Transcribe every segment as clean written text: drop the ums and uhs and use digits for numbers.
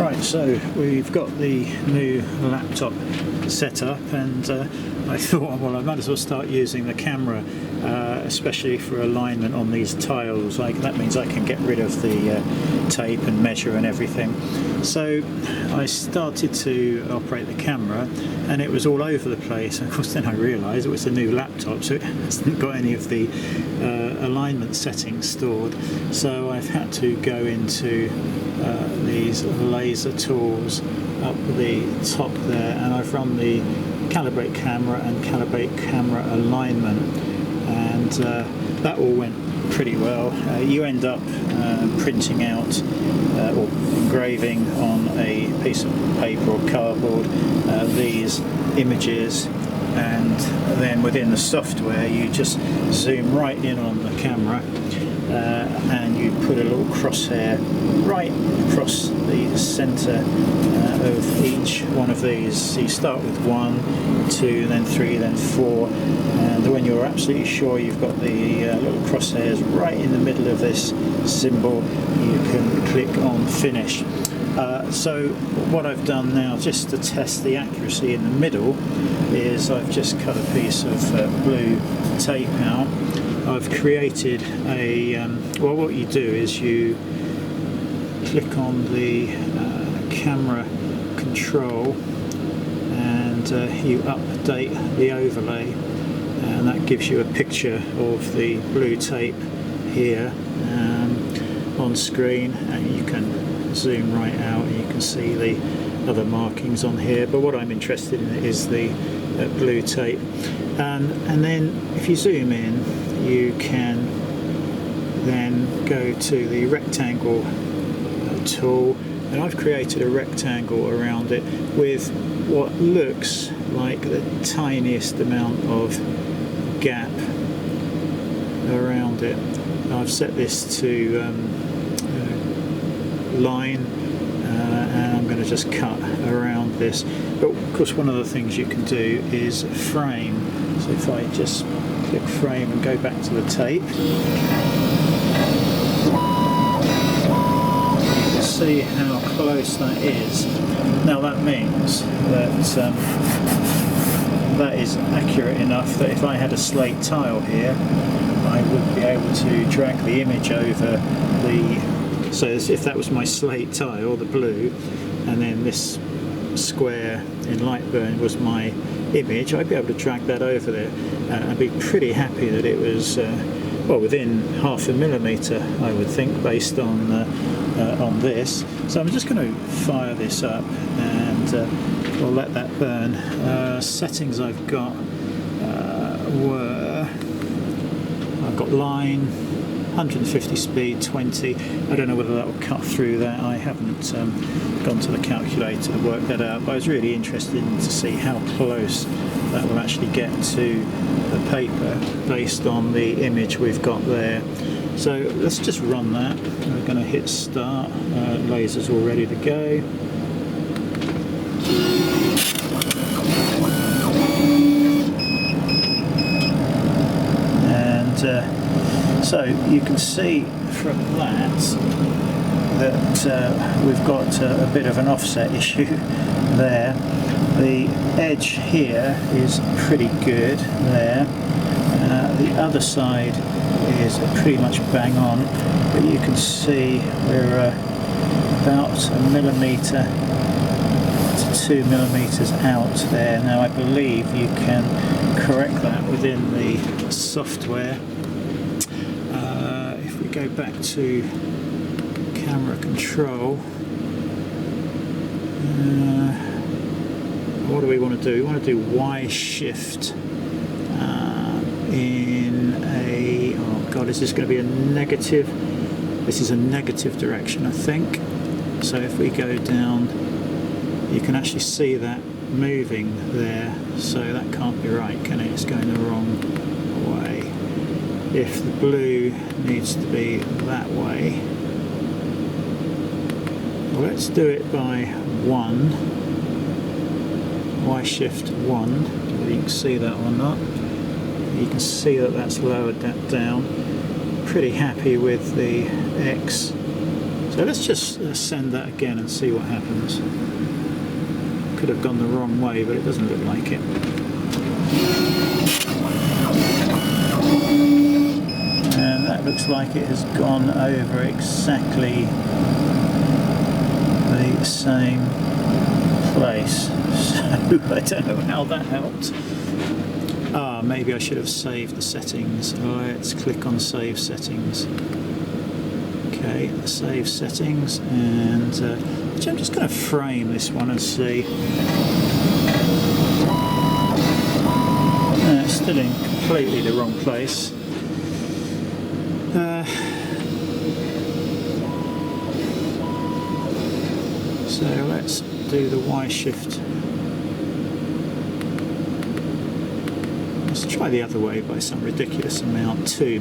Right, so we've got the new laptop set up, and I thought, well, I might as well start using the camera, especially for alignment on these tiles. That means I can get rid of the tape and measure and everything. So I started to operate the camera, and it was all over the place. And of course, then I realised it was a new laptop, so it hasn't got any of the alignment settings stored. So I've had to go into these laser tools up the top there, and I've run the calibrate camera and calibrate camera alignment, and that all went pretty well. You end up printing out or engraving on a piece of paper or cardboard these images, and then within the software you just zoom right in on the camera and you put a little crosshair right across the centre of each one of these. So you start with 1, 2, then 3, then 4, and when you're absolutely sure you've got the little crosshairs right in the middle of this symbol, you can click on finish. So what I've done now, just to test the accuracy in the middle, is I've just cut a piece of blue tape out. I've created a, well, what you do is you click on the camera control and you update the overlay, and that gives you a picture of the blue tape here on screen, and you can zoom right out and you can see the other markings on here, but what I'm interested in is the blue tape. And then if you zoom in, you can then go to the rectangle tool, and I've created a rectangle around it with what looks like the tiniest amount of gap around it. I've set this to line, and I'm going to just cut around this. But of course, one of the things you can do is frame. So if I just click frame and go back to the tape, you can see how close that is. Now that means that that is accurate enough that if I had a slate tile here, I would be able to drag the image over the, so as if that was my slate tile, the blue, and then this square in Lightburn was my image, I'd be able to drag that over there. I'd be pretty happy that it was well, within 0.5 millimetre, I would think, based on this. So I'm just going to fire this up and we'll let that burn. Settings I've got were, I've got line, 150 speed, 20. I don't know whether that will cut through that. I haven't gone to the calculator to work that out, but I was really interested to see how close that will actually get to the paper based on the image we've got there. So let's just run that. We're going to hit start. Laser's all ready to go. And so you can see from that we've got a bit of an offset issue there. The edge here is pretty good there. The other side is pretty much bang on, but you can see we're about 1 millimetre to 2 millimetres out there. Now I believe you can correct that within the software. If we go back to camera control, what do we want to do? We want to do Y shift in a, oh god, is this going to be a negative? This is a negative direction, I think. So if we go down, you can actually see that moving there, so that can't be right, can it? It's going the wrong way. If the blue needs to be that way, well, let's do it by 1. Y shift 1, whether you can see that or not. You can see that that's lowered that down. Pretty happy with the X. So So let's just send that again and see what happens. Could have gone the wrong way, but it doesn't look like it. And that looks like it has gone over exactly the same place. So I don't know how that helped. Maybe I should have saved the settings. Let's click on Save Settings. Okay, Save Settings, and I'm just going to frame this one and see. It's still in completely the wrong place. So let's do the Y shift. Let's try the other way by some ridiculous amount. -2.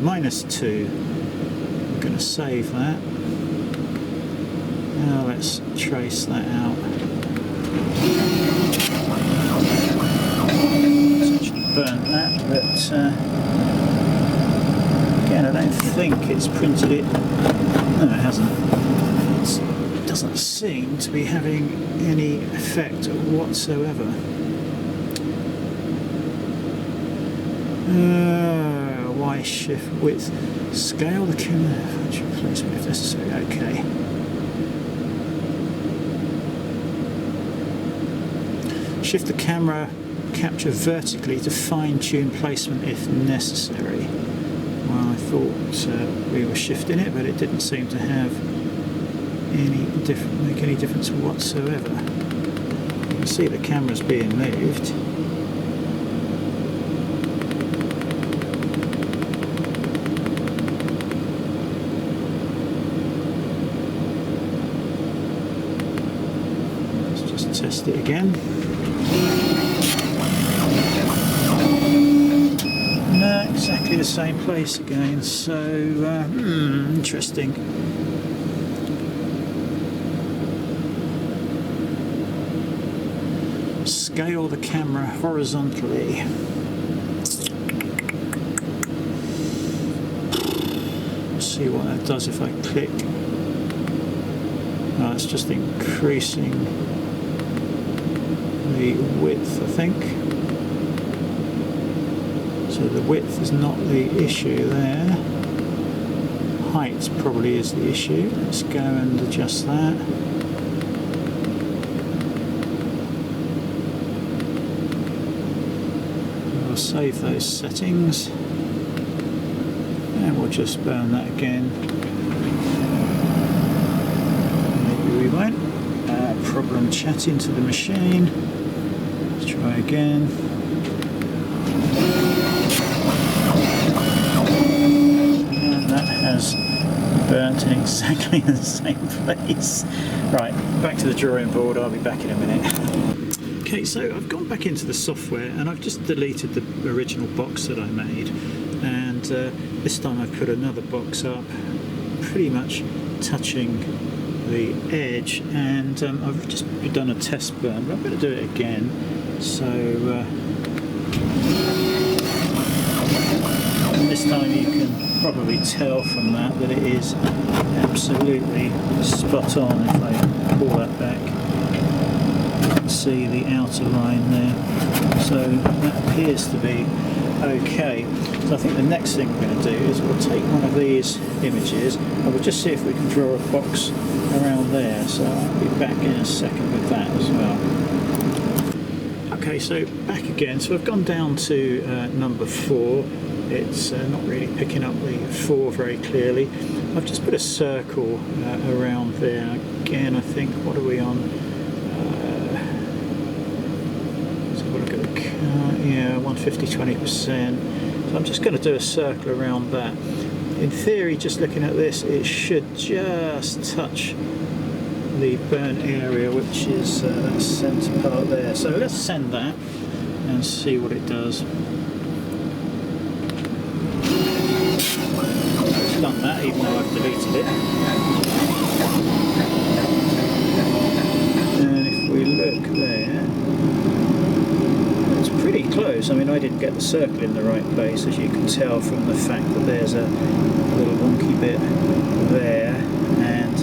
I'm going to save that. Now let's trace that out. It's actually burnt that, but again, I don't think it's printed it. No, it hasn't. It doesn't seem to be having any effect whatsoever. Y shift width, scale the camera, placement if necessary. Okay. Shift the camera capture vertically to fine-tune placement if necessary. Well, I thought we were shifting it, but it didn't seem to have make any difference whatsoever. You can see the camera's being moved. Test it again. No, exactly the same place again, so interesting. Scale the camera horizontally. Let's see what that does if I click. Oh, it's just increasing the width, I think. So the width is not the issue there. Height probably is the issue. Let's go and adjust that. We'll save those settings. And we'll just burn that again. Maybe we won't. Problem chatting to the machine. Try again. And that has burnt in exactly the same place. Right, back to the drawing board. I'll be back in a minute. Okay, so I've gone back into the software and I've just deleted the original box that I made, and this time I've put another box up, pretty much touching the edge, and I've just done a test burn, but I'm going to do it again. So and this time you can probably tell from that it is absolutely spot on. If I pull that back, you can see the outer line there, so that appears to be okay. So I think the next thing we're going to do is we'll take one of these images and we'll just see if we can draw a box around there. So I'll be back in a second with that as well. Okay, so back again. So I've gone down to number 4. It's not really picking up the 4 very clearly. I've just put a circle around there. Again, I think, what are we on? Let's have a look at the yeah, 150, 20%. So I'm just going to do a circle around that. In theory, just looking at this, it should just touch the burnt area, which is that centre part there. So let's send that and see what it does. It's done that, even though I've deleted it. And if we look there, it's pretty close. I mean, I didn't get the circle in the right place, as you can tell from the fact that there's a little wonky bit there, and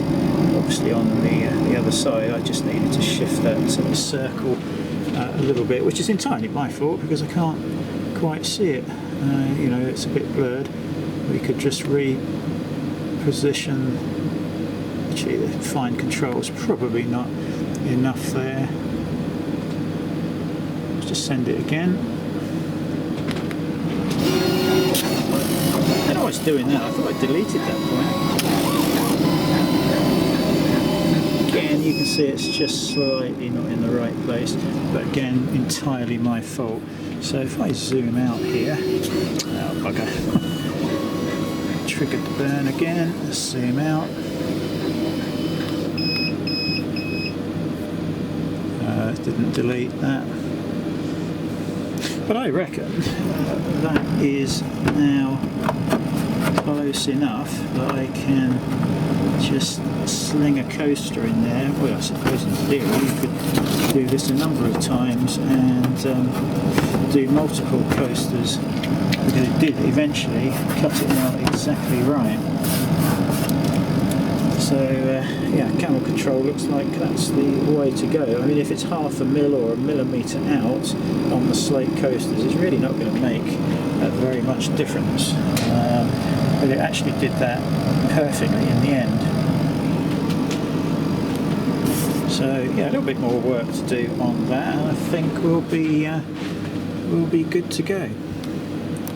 obviously on the other side I just needed to shift that circle a little bit, which is entirely my fault because I can't quite see it. You know, it's a bit blurred. We could just reposition. Actually, the fine control is probably not enough there. Let's just send it again. I don't know why it's doing that. I thought I deleted that point. Again, you can see it's just slightly not in the right place, but again, entirely my fault. So if I zoom out here, oh bugger, triggered the burn again, let's zoom out. Didn't delete that. But I reckon that is now close enough that I can just sling a coaster in there. Well, I suppose in theory you could do this a number of times and do multiple coasters, because it did eventually cut it out exactly right. So yeah, camera control looks like that's the way to go. I mean, if it's half a mil or a millimetre out on the Slate coasters, it's really not going to make very much difference. But it actually did that perfectly in the end. So yeah, a little bit more work to do on that, and I think we'll be good to go.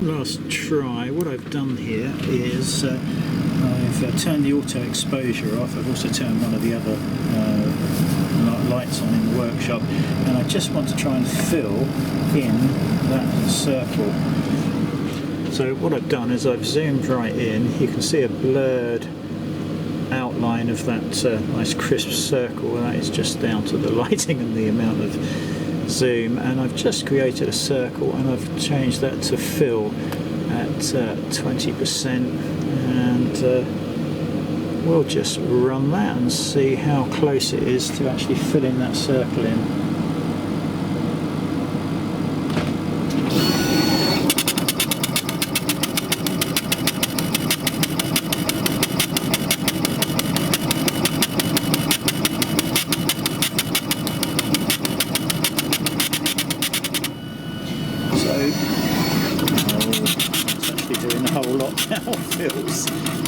Last try. What I've done here is I've turned the auto exposure off. I've also turned one of the other lights on in the workshop, and I just want to try and fill in that circle. So what I've done is I've zoomed right in. You can see a blurred outline of that nice crisp circle, and that is just down to the lighting and the amount of zoom. And I've just created a circle and I've changed that to fill at 20%, and we'll just run that and see how close it is to actually filling that circle in.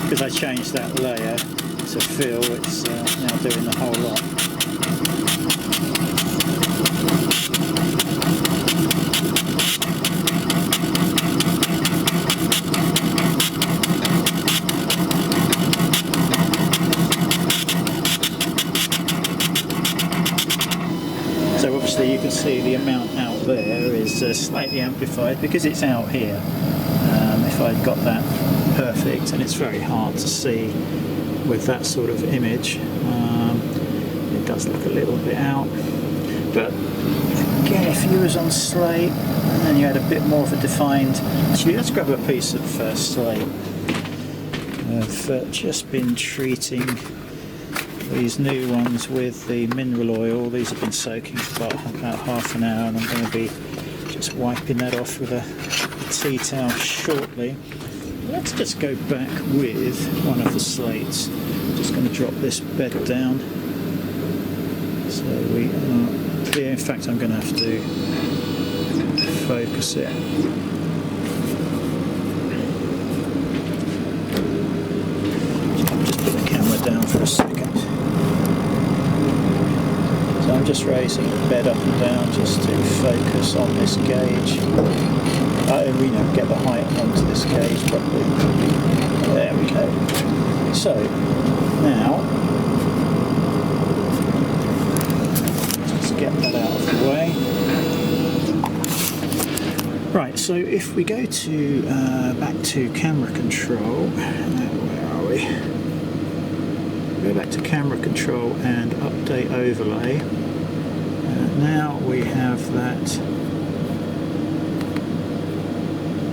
Because I changed that layer to fill, it's now doing the whole lot. So obviously you can see the amount out there is slightly amplified because it's out here. If I'd got that perfect, and it's very hard to see with that sort of image, it does look a little bit out. But again, if you was on Slate and then you had a bit more of a defined... Actually, let's grab a piece of Slate. I've just been treating these new ones with the mineral oil. These have been soaking for about half an hour, and I'm going to be just wiping that off with a tea towel shortly. Let's just go back with one of the Slates. I'm just going to drop this bed down so we are clear. In fact, I'm going to have to focus it. Just put the camera down for a second. So I'm just raising the bed up and down just to focus on this gauge. Get the height onto this gauge properly. There we go. So now let's get that out of the way. Right, so if we go to back to camera control, where are we? Go back to camera control and update overlay. Now we have that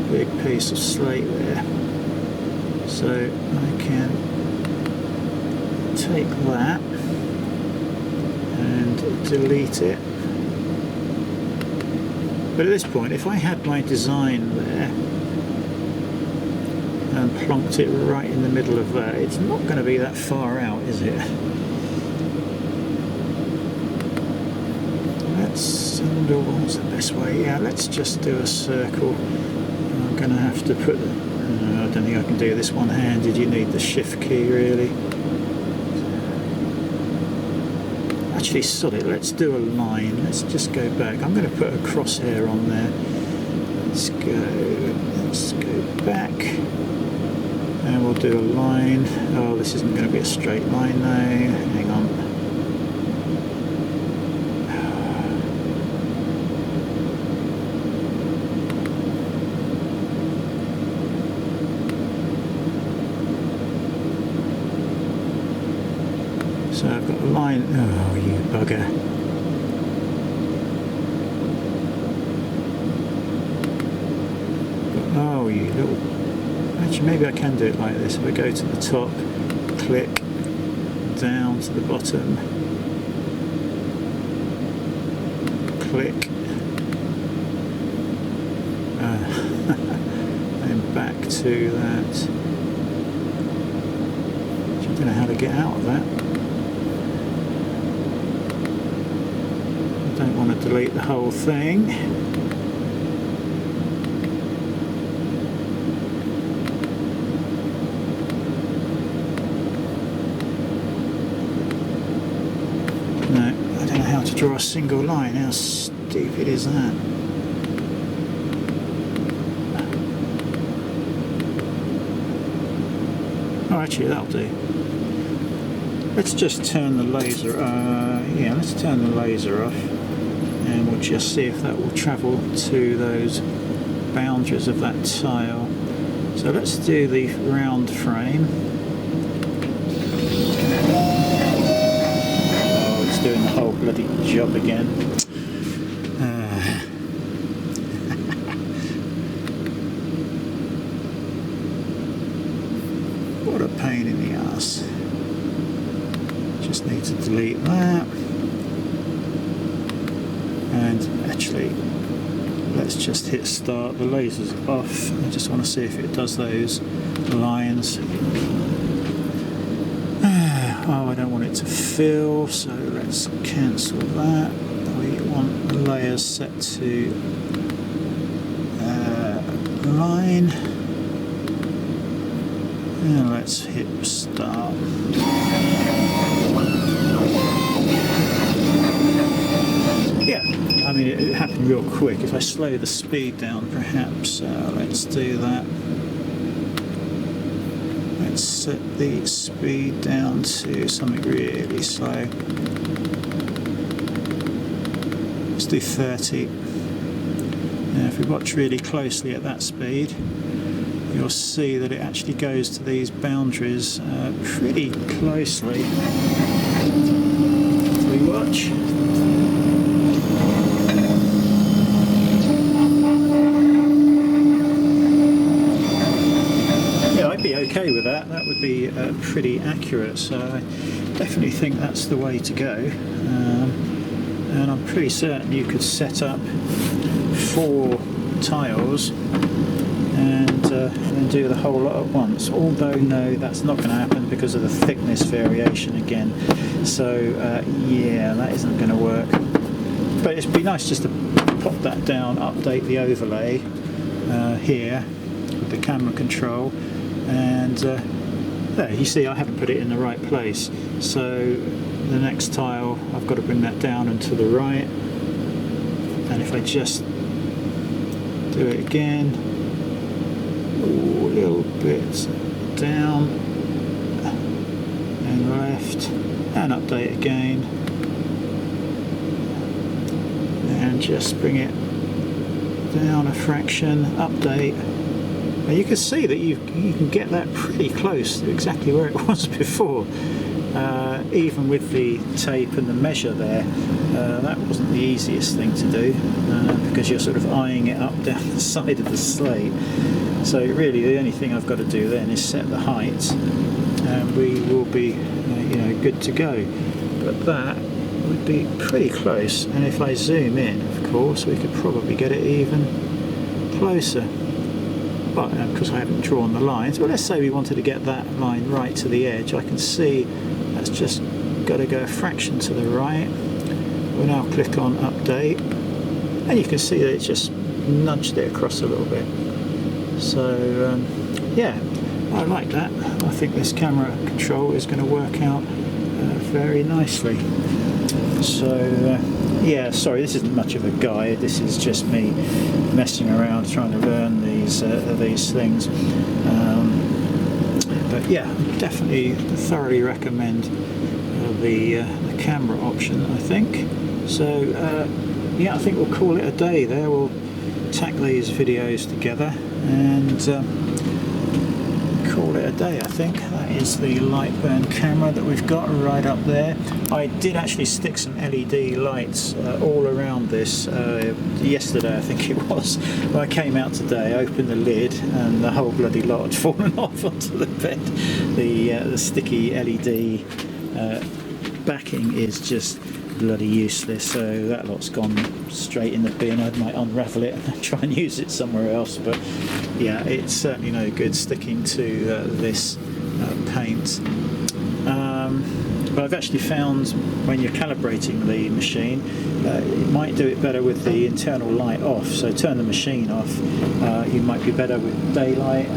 big piece of Slate there, so I can take that and delete it. But at this point, if I had my design there and plonked it right in the middle of that, it's not going to be that far out, is it? what's the best way? Yeah, let's just do a circle. I'm going to have to put I don't think I can do this one-handed. You need the shift key really. Actually, sod it, let's do a line. Let's just go back. I'm going to put a crosshair on there. Let's go back. And we'll do a line. Oh, this isn't going to be a straight line though. Hang on. So I've got a line. Oh, you bugger. Oh, you little. Actually, maybe I can do it like this. If I go to the top, click, down to the bottom, click, and back to that. I don't know how to get out of that. I don't want to delete the whole thing. To draw a single line. How stupid is that? Oh, actually, that'll do. Let's just turn the laser. Yeah, let's turn the laser off, and we'll just see if that will travel to those boundaries of that tile. So let's do the round frame. Doing the whole bloody job again. What a pain in the ass. Just need to delete that. And actually, let's just hit start. The laser's off. I just want to see if it does those lines. Oh, I don't want it to fill, so let's cancel that. We want the layers set to line. And let's hit start. Yeah, I mean it happened real quick. If I slow the speed down perhaps, let's do that. Set the speed down to something really slow. Let's do 30. Now if we watch really closely at that speed, you'll see that it actually goes to these boundaries pretty closely. So we watch. Okay with that, that would be pretty accurate, so I definitely think that's the way to go. And I'm pretty certain you could set up 4 tiles and then do the whole lot at once, although no, that's not going to happen because of the thickness variation again, so yeah, that isn't going to work. But it'd be nice just to pop that down, update the overlay here with the camera control. And there, you see I haven't put it in the right place, so the next tile I've got to bring that down and to the right, and if I just do it again, a little bit down and left, and update again, and just bring it down a fraction, update. Now you can see that you can get that pretty close to exactly where it was before, even with the tape and the measure there. That wasn't the easiest thing to do because you're sort of eyeing it up down the side of the slate. So really the only thing I've got to do then is set the height, and we will be good to go. But that would be pretty close, and if I zoom in, of course, we could probably get it even closer. But because I haven't drawn the lines, but let's say we wanted to get that line right to the edge, I can see that's just got to go a fraction to the right, we'll now click on update, and you can see that it's just nudged it across a little bit. So yeah, I like that. I think this camera control is going to work out very nicely. So yeah, sorry, this isn't much of a guide. This is just me messing around trying to learn these things. But yeah, definitely thoroughly recommend the camera option, I think. So yeah, I think we'll call it a day there. We'll tack these videos together and call it a day. I think that is the Lightburn camera that we've got right up there. I did actually stick some LED lights all around this yesterday, I think it was. When I came out today, I opened the lid and the whole bloody lot had fallen off onto the bed. The sticky LED backing is just bloody useless, so that lot's gone straight in the bin. I might unravel it and try and use it somewhere else, but yeah, it's certainly no good sticking to this paint. But I've actually found when you're calibrating the machine, it might do it better with the internal light off. So turn the machine off. You might be better with daylight,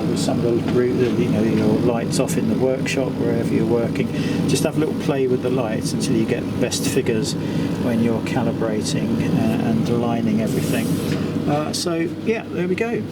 with some of the your lights off in the workshop, wherever you're working. Just have a little play with the lights until you get the best figures when you're calibrating and aligning everything. So yeah, there we go.